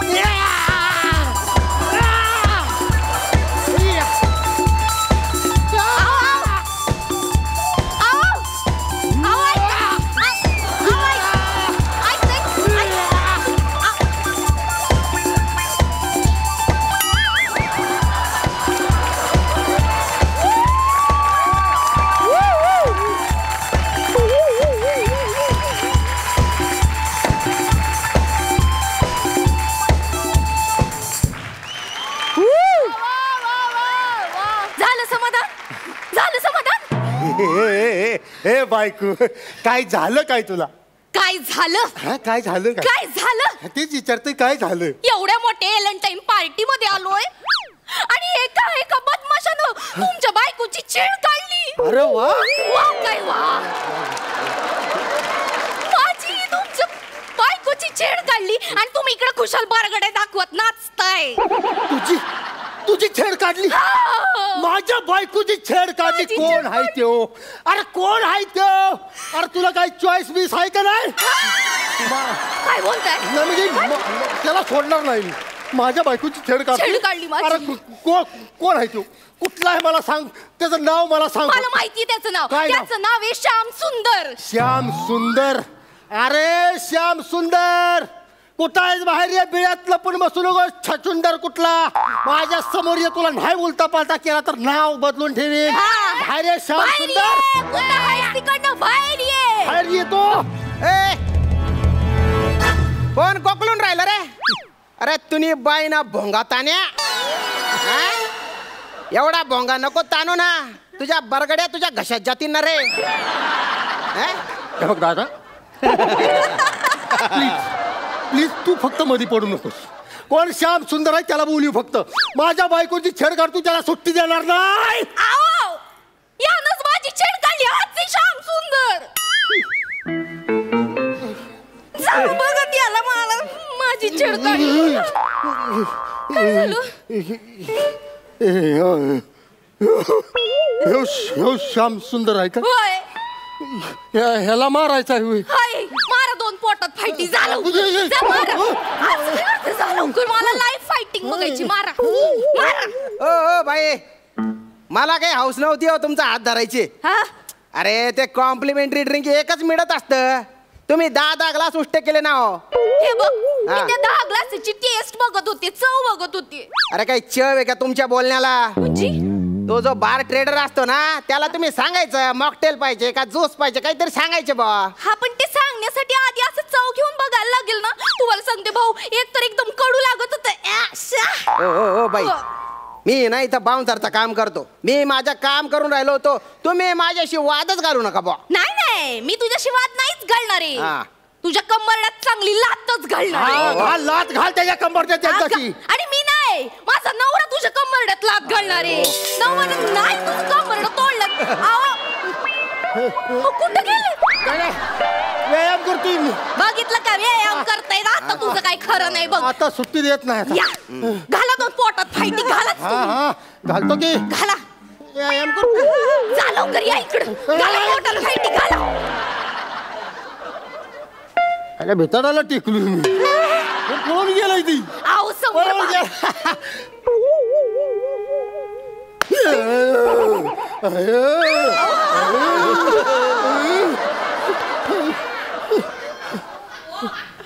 G: Yeah!
E: समाधान
I: हे बायको, काय झालं काय तुला?
E: काय झालं?
I: काय झालं?
E: काय झालं
I: तेच विचारते, काय झालं?
E: एवढ्या मोठ्या व्हॅलेंटाईन पार्टी मध्ये आलोय आणि एका बदमाशानं तुमच्या बायकोची छेड काढली.
I: अरे वा
E: वा काय वा, माझी तुमच्या बायकोची छेड काढली आणि तुम्ही इकडे खुशाल बारगडे दाखवत नाचताय.
I: तुझी छेड काढली? माझ्या बायकोची छेड काढली? कोण आहे त्यो? अरे कोण आहे त्यो? अरे तुला काय चॉईस बीस आहे का नाही?
E: काय बोलताय?
I: म्हणजे त्याला सोडणार नाही. माझ्या बायकोची छेड
E: काढली माझी.
I: अरे कोण आहे त्यो? कुठला आहे मला सांग, त्याचं नाव मला सांग.
E: मला माहिती त्याचं नाव. त्याचं नाव आहे श्याम सुंदर.
I: श्याम सुंदर? अरे श्याम सुंदर कुठं आहेस? बाहेर या बिळ्यात लपून बसू नको. छचुंदर कुठला? माझ्या समोर ये, तुला नाही उलटा पालटा केला तर नाव बदलून ठेवीन. बाहेर ये श्याम सुंदर.
E: बाहेर ये.
I: बाहेर येतो.
J: कोण कोकलून राहिलं रे? अरे तुम्ही बाई ना भोंगा तान्या, एवढा भोंगा नको ताणू ना. तुझ्या बरगड्या तुझ्या घशात जातील ना रे.
I: बघ दादा, प्लीज तू फक्त मध्ये पडू नकोस. कोण श्याम सुंदर आहे त्याला बोलू फक्त. माझ्या बायकोची छेड काढ, तू त्याला सुट्टी देणार नाही.
E: यानंच माझी छेड काढली. हाच श्याम सुंदर. बघत याला मला माझी छेड काढली. काय झालं?
I: श्याम सुंदर आहे का?
E: होय.
I: ह्याला मारायचा आहे.
E: मारा दोन पोटात फायटी. झालं मला लाईफ फायटिंग बघायची. मारा
J: ओ बाई, मला काही हाऊस नव्हती हो तुमचा हात धरायची. अरे ते कॉम्प्लिमेंटरी ड्रिंक एकच मिळत असतं. तुम्ही 10 ग्लास उष्टे केले ना हो.
E: हे बघ, मी त्या 10 ग्लासची टेस्ट बघत होते, चव बघत होते.
J: अरे काही चव आहे का तुमच्या बोलण्याला? तो जो बार ट्रेडर असतो ना, त्याला तुम्ही सांगायचं मॉकटेल पाहिजे का ज्यूस पाहिजे, काहीतरी सांगायचे बा.
E: हा, पण ते सांगण्यासाठी आधी असं चव घेऊन बघायला लागेल ना. तुम्हाला सांगते भाऊ, एक तर एकदम कडू लागत होतं.
J: ओ बाई, मी ना इथं बाउन्सरचं काम करतो. मी माझं काम करून राहिलो होतो. तुम्ही माझ्याशी वादच घालू नका बा.
E: नाही, मी तुझ्याशी वाद नाहीच घालणार आहे. तुझ्या कंबरड्यात चांगली लातच घालणार.
I: लात घाल त्याच्या कंबरड्यात त्यांच्याशी.
E: आणि मी नाही, माझा नवरा तुझ्या कंबरड्यात लात घालणार आहे. नवरा नाही तुझं कंबरड तोडलं. कुठं गेले?
I: व्यायाम करतोय मी.
E: बघितलं का व्यायाम करताय? आता तुझं काही खरं नाही बघ.
I: आता सुट्टी देत नाही.
E: घाला दोन पोटात फायटी. घाला.
I: घालतो की.
E: घाला.
I: व्यायाम करतो.
E: जा लवकर या इकडं. घाला पोटात फायटी. घाला.
I: अरे भेटाडाला टेकलो मी. पळून गेलाय ती.
E: आऊ समोर.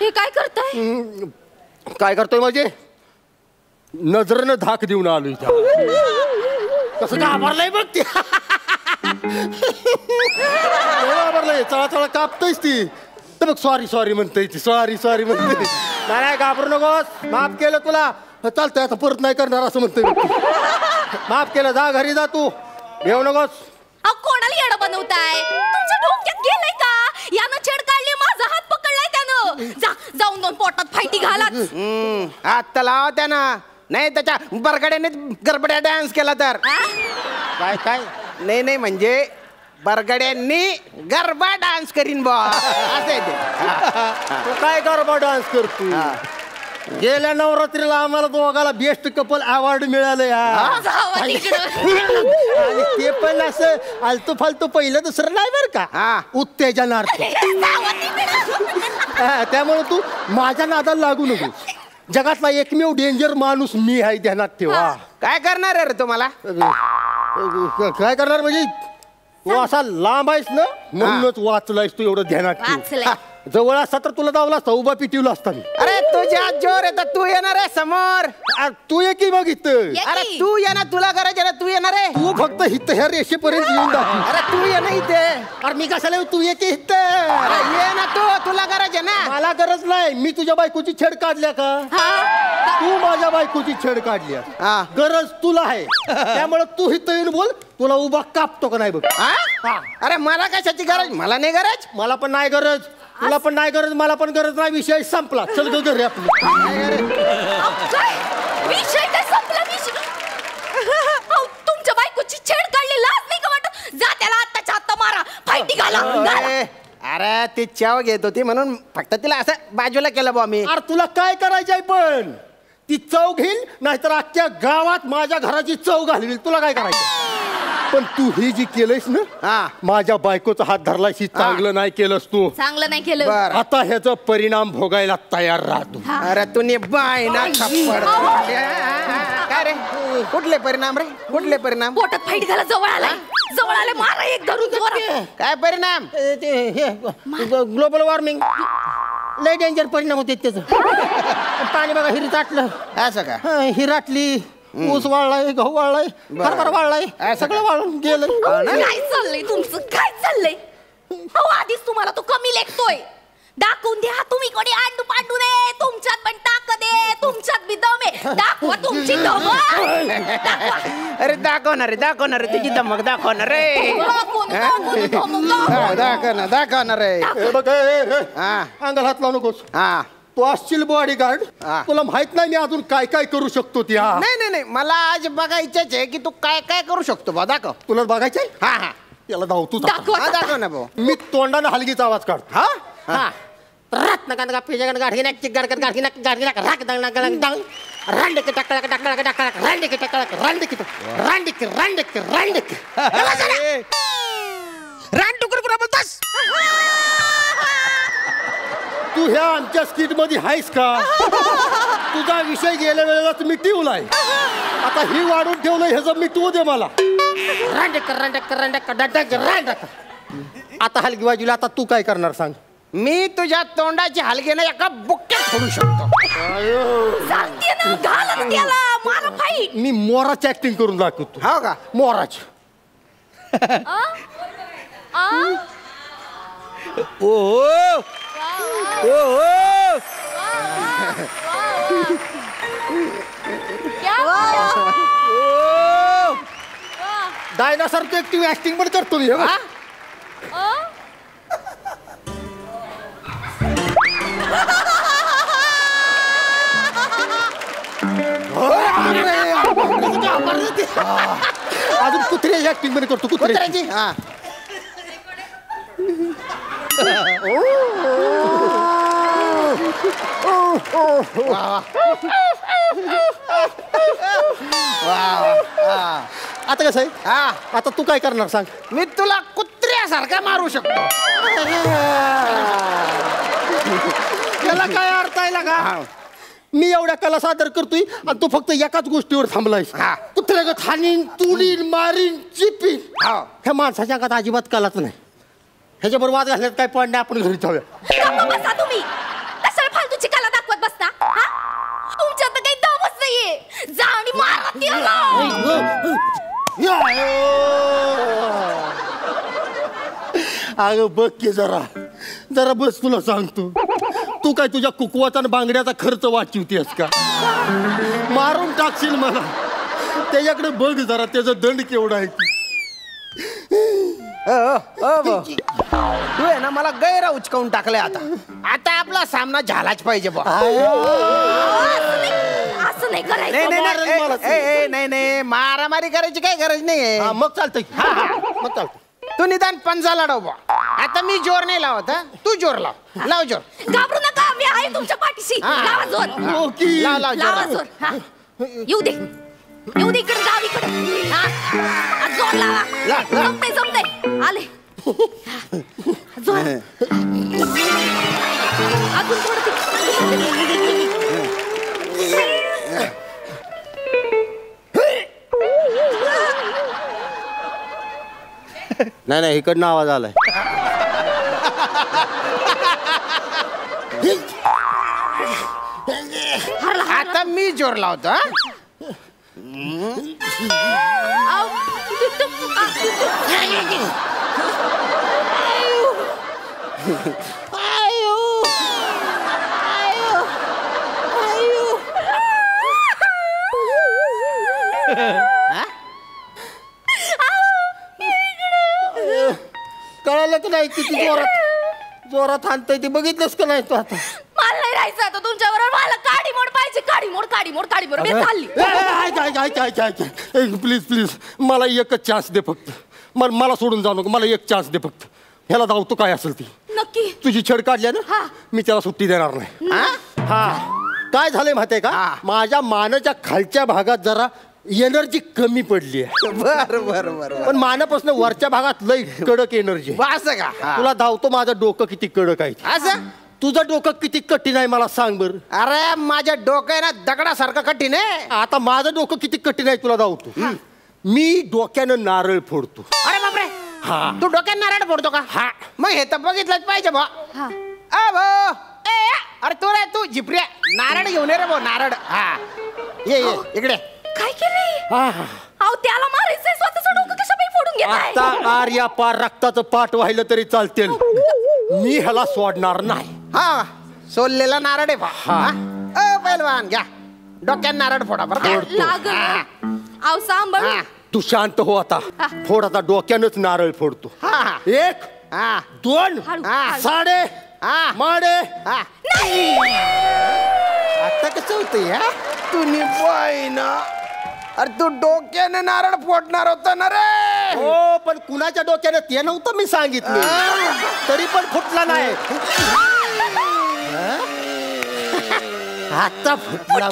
E: हे काय करताय?
I: काय करतोय म्हणजे? नजरेनं धाक देऊन आलोय. कसं घाबरलाय बघ ती. घाबरलाय. चळा कापतोयच ती. तर बघ सॉरी म्हणतोय ती. सॉरी म्हणते. नाही घाबरू नकोस, माफ केलं तुला. चालतंय आता परत नाही करणार असं म्हणतोय. माफ केलं, जा घरी जा तू. येऊ नकोस.
E: कोणाला येडं बनवताय? तुमच्या डोक्यात गेलंय का? यानं छेड काढली, माझा हात पकडलाय त्यानं. जाऊन दोन पोटात फायटी घाला.
J: हात तर लावा त्यानं, नाही त्याच्या बरगड्याने गरबड्या डान्स केला तर.
I: काय?
J: नाही म्हणजे बरगड्यांनी गरबा डान्स करीन बा. असं
I: तू काय गरबा डान्स करतो? गेल्या नवरात्रीला आम्हाला दोघाला बेस्ट कपल अवॉर्ड मिळालं. आणि ते पण असं आलतू फालतू पहिलं दुसरं नाही बरं का, उत्तेजनार्थ. त्यामुळे तू माझ्या नादाला लागू नको. जगातला एकमेव डेंजर माणूस मी आहे, ध्यानात ठेवा.
J: काय करणार आहे रे तुम्हाला?
I: काय करणार म्हणजे तू असा लांब आहेस ना, म्हणूनच वाचलायस तू. एवढं ध्यानात ठेव. जवळ असता तर तुला दावला असता, उभा पिटीवला असता.
J: अरे तुझ्या जोर आहे तर तू येणार आहे समोर.
I: तू ये की बघित.
J: अरे तू येणार, तुला करायचं तू येणार आहे.
I: तू फक्त हित ह्या रेषेपर्यंत येऊन दाखव.
J: अरे तू ये ना इथे.
I: अरे मी कशाला येऊ? तू येते इथं.
J: अरे ये ना तू, तुला गरज आहे ना.
I: मला गरज नाही. मी तुझ्या बायकोची छेड काढल्या का? तू माझ्या बायकोची छेड काढली. गरज तुला आहे. त्यामुळे तू इथं येऊन बोल. तुला उभा कापतो का नाही बघ.
J: अरे मला कशाची गरज? मला नाही गरज.
I: मला पण नाही गरज. तुला पण नाही गरज. मला पण गरज नाही. विषय संपला. चल ग घरी आपली.
A: विषय काय संपला? तुमच्या बायकोची छेड काढली, लाज नाही का वाटत? जा त्याला आत्ताच्या आत्ता मारा, फायटी घाला.
J: अरे ती चव घेत होती म्हणून फक्त तिला असं बाजूला केलं बा मी.
I: अरे तुला काय करायचंय पण? ती चव घेईल नाहीतर अख्ख्या गावात माझ्या घराची चव घालवी. तुला काय करायचं? पण तू ही जी केलंयस ना, माझ्या बायकोचा हात धरलायस, चांगलं नाही केलंस तू.
A: चांगलं नाही केलं.
I: आता ह्याचा परिणाम भोगायला तयार राहतो.
J: अरे तू बाय ना थप्पड. काय रे? कुठले परिणाम रे? कुठले परिणाम?
A: पोटात फाईट घाला. जवळ आले मारा एक धरून जोरात.
J: काय परिणाम?
I: ग्लोबल वॉर्मिंग लय डेंजर परिणाम होते त्याचं. पाणी बघा हिरीत आटलं.
J: असं का?
I: हिराटली. ऊस वाळलाय, गहू वाळलाय, हरभरा वाळलाय, सगळं वाळून गेलं.
A: काय चाललंय तुमचं? काय चाललंय? आधीच तुम्हाला तो कमी लेखतोय. दाखवून द्या तुम्ही कोणी अंडू पांडू रे. तुमच्यात पण ताकद आहे, तुमच्यात बी दम आहे. दाखवा तुमची दम.
J: अरे दाखवणार रे तुझी दमक दाखवणार रे. दाखवणार रे.
I: अंगाला हात लावू नकोस. तू असशील बॉडीगार्ड. तुला माहित नाही मी अजून काय काय करू शकतो.
J: नाही मला आज बघायचंच आहे की तू काय काय करू शकतो बा. दाखव.
I: तुला बघायचंय? त्याला धावतो.
J: दाखव ना भाऊ.
I: मी तोंडाने हलगीचा आवाज काढतो. तू ह्या आमच्या स्किट मध्ये आहेस का? तुझा विषय गेल्या वेळेलाच मिटवलाय. आता ही वाढून ठेवलं, ह्याचं मिटवू दे मला. आता हलगी बाजूला. आता तू काय करणार सांग?
J: मी तुझ्या तोंडाची हलगीने एका बुक्क्यात फोडू शकतो.
I: मी मोराची ऍक्टिंग करून दाखवतो.
J: हो का?
I: मोराची. डायनासोर ऍक्टिंग पण करतो मी. अजून कुत्र्याची ऍक्टिंग मध्ये करतो. कुत्र्याची. आता कसं आहे? आता तू काय करणार सांग?
J: मी तुला कुत्र्यासारखा मारू शकतो.
I: त्याला काय अर्थ आहे का? मी एवढ्या कला सादर करतोय आणि तू फक्त एकाच गोष्टीवर थांबलायस. कुत्र्यागत हानीन, तुडीन, मारीन, चिपीन. ह्या माणसाच्या अंगात अजिबात कलाच नाही. ह्याच्याबरोबर वाद घालण्यात काय पॉईंट नाही. आपण घरी जाऊया.
A: तुम्ही कशाला फालतूची कला दाखवत बसता? तुमच्यात काही दमच नाहीये. जा आणि मारा त्याला.
I: अगं बघ की जरा बस. तुला सांगतो, तू काय तुझ्या कुकवाचा आणि बांगड्याचा खर्च वाचवतेस का? मारून टाकशील मला. त्याच्याकडे बघ जरा, त्याचा दंड केवढा आहे.
J: तू आहे ना मला गैरा उचकावून टाकलंय. आता आपला सामना झालाच पाहिजे बा.
A: असं नाही करायचं.
J: नाही मारामारी करायची काही गरज नाही.
I: मग चालतंय. मग चालतं.
J: तू निदान पंजा लढव बा. आता मी जोर नाही लावत. तू जोर लाव जोर.
A: घाबरू नका, मी आहे तुमच्या पाठीशी. लावा जोर. लावा जोर. येऊ दे इकडे. गावीकडे जोर लावा. जमतंय आले. जोर. अजून थोडं.
I: नाही इकडनं आवाज आलाय.
J: आता मी जोर लावतो.
I: कळालं की नाही किती जोरात हाणतंय ते बघितलंस का नाही तू आता?
E: मला नाही राहायचं आता तुमच्याबरोबर. मला काडी मोड पाहिजे. काडी मोड मी चालली.
I: प्लीज प्लीज मला एकच चान्स दे फक्त. मला सोडून जाऊ नको. मला एक चान्स दे फक्त. ह्याला धावतो काय असेल ती.
E: नक्की
I: तुझी छेड काढल्या ना मी त्याला सुट्टी देणार नाही. हा काय झालंय माहितीये का, माझ्या मानाच्या खालच्या भागात जरा एनर्जी कमी पडली आहे.
J: बर
I: पण मानापासून वरच्या भागात लई कडक एनर्जी.
J: असं का?
I: तुला धावतो माझं डोकं किती कडक आहे.
J: असं
I: तुझं डोकं किती कठीण आहे मला सांग बर.
J: अरे माझ्या डोकं आहे ना दगडासारखं कठीण आहे.
I: आता माझं डोकं किती कठीण आहे तुला धावतो. मी डोक्यानं नारळ फोडतो.
J: अरे बापरे, तू डोक्यात नारळ फोडतो का?
I: हा
J: मग हे तर बघितलंच पाहिजे बा. अरे तू रे तू जिपऱ्या नारळ घेऊन ये रे भाऊ. नारळ. हा ये इकडे.
E: काय केले? अहो त्याला मारायचंय, स्वतःचं डोकं कशापायी फोडून घेताय?
I: आता आर्या पार रक्ताचं पाठ व्हायला तरी चालतील. मी ह्याला सोडणार नाही.
J: हा सोललेला नारळ आहे बा. पहिलवान घ्या डोक्यात नारळ फोडा बरं.
E: लागल. अहो सांभाळ.
I: तू शांत हो आता. फोड आता. डोक्यानंच नारळ फोडतो. 1 2 साडे माडे.
J: आता कसं होतं या तू निपाय ना. अरे तू डोक्याने नारळ फोडणार होता ना रे.
I: हो पण कुणाच्या डोक्याने ते नव्हतं मी सांगितलं. तरी पण फुटला नाही. आता फुटला.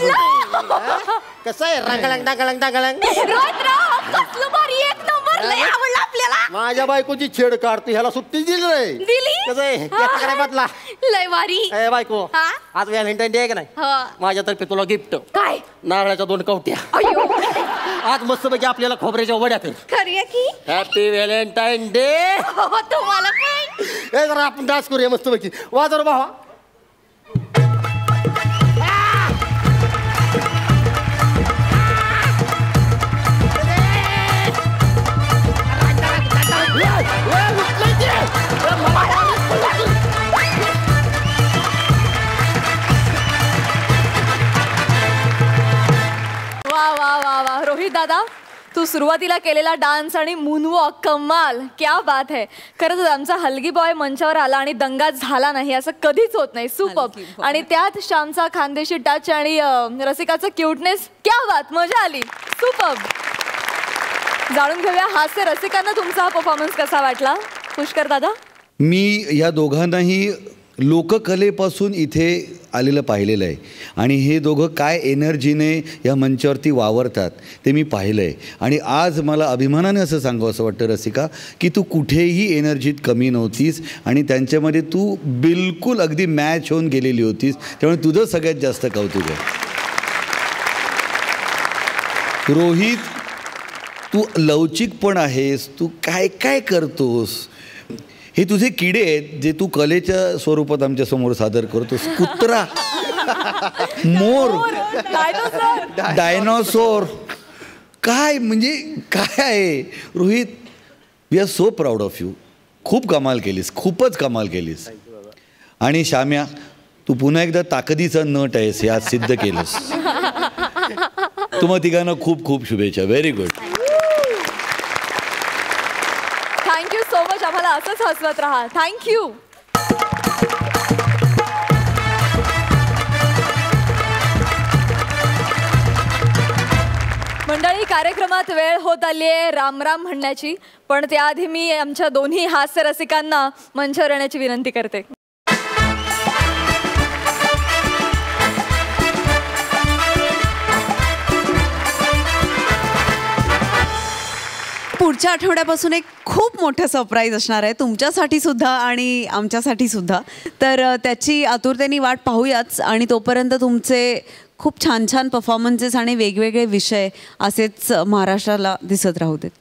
J: कसं आहे रंगळंग डागळंग डागळंग.
E: कसलं भारी, एक नंबर. लय आवडलं आपल्याला.
I: माझ्या बायकोची छेड काढतो ह्याला सुट्टी दिली.
J: कसं आहे बदला
E: लय भारी.
I: ए बायको आज व्हॅलेंटाईन डे आहे का नाही, माझ्यातर्फे तुला गिफ्ट.
E: काय?
I: नारळाच्या 2 कवट्या. आज मस्तपैकी आपल्याला खोबऱ्याच्या वड्या कर.
E: खरी की?
I: Happy Valentine day.
E: तुम्हाला पण.
I: हे जरा आपण डान्स करूया मस्तपैकी. वाजव भावा.
A: वा रोहित दादा, तू सुरुवातीला केलेला डान्स आणि मूनवॉक कमाल. क्या बात है. खरंच आमचा हलगी बॉय मंचावर आला आणि दंगा झाला नाही असं कधीच होत नाही. सुपर्ब. आणि त्यात श्यामचा खानदेशी टच आणि रसिकाचं क्यूटनेस. क्या बात, मजा आली. सुपर्ब. जाणून घेऊया हास्य रसिकांना तुमचा हा परफॉर्मन्स कसा वाटला. पुष्कर दादा.
C: मी या दोघांनाही लोककलेपासून इथे आलेलं पाहिलेलं आहे आणि हे दोघं काय एनर्जीने या मंचावरती वावरतात ते मी पाहिलं आहे. आणि आज मला अभिमानाने असं सांगावं असं वाटतं रसिका की तू कुठेही एनर्जीत कमी नव्हतीस आणि त्यांच्यामध्ये तू बिलकुल अगदी मॅच होऊन गेलेली होतीस. त्यामुळे तुझं सगळ्यात जास्त कौतुक आहे. रोहित, तू लवचिक पण आहेस. तू काय काय करतोस. हे तुझे किडे आहेत जे तू कलेच्या स्वरूपात आमच्या समोर सादर करतोस. कुत्रा, मोर, डायनॉसॉर, काय म्हणजे काय आहे Rohit. We are so proud of you. खूप कमाल केलीस, खूपच कमाल केलीस. आणि श्याम्या, तू पुन्हा एकदा ताकदीचा नट आहेस हे आज सिद्ध केलंस. तुम्हा तिघांना खूप खूप शुभेच्छा. Very good.
A: Thank you so much. आम्हाला असंच हसवत राहा. थँक्यू. मंडळी, कार्यक्रमात वेळ होत आली आहे राम राम म्हणण्याची. पण त्याआधी मी आमच्या दोन्ही हास्य रसिकांना मंचावर येण्याची विनंती करते.
F: पुढच्या आठवड्यापासून एक खूप मोठं सरप्राईज असणार आहे तुमच्यासाठी सुद्धा आणि आमच्यासाठी सुद्धा. तर त्याची आतुरतेने वाट पाहूयाच. आणि तोपर्यंत तुमचे खूप छान छान परफॉर्मन्सेस आणि वेगवेगळे विषय असेच महाराष्ट्राला दिसत राहू देत.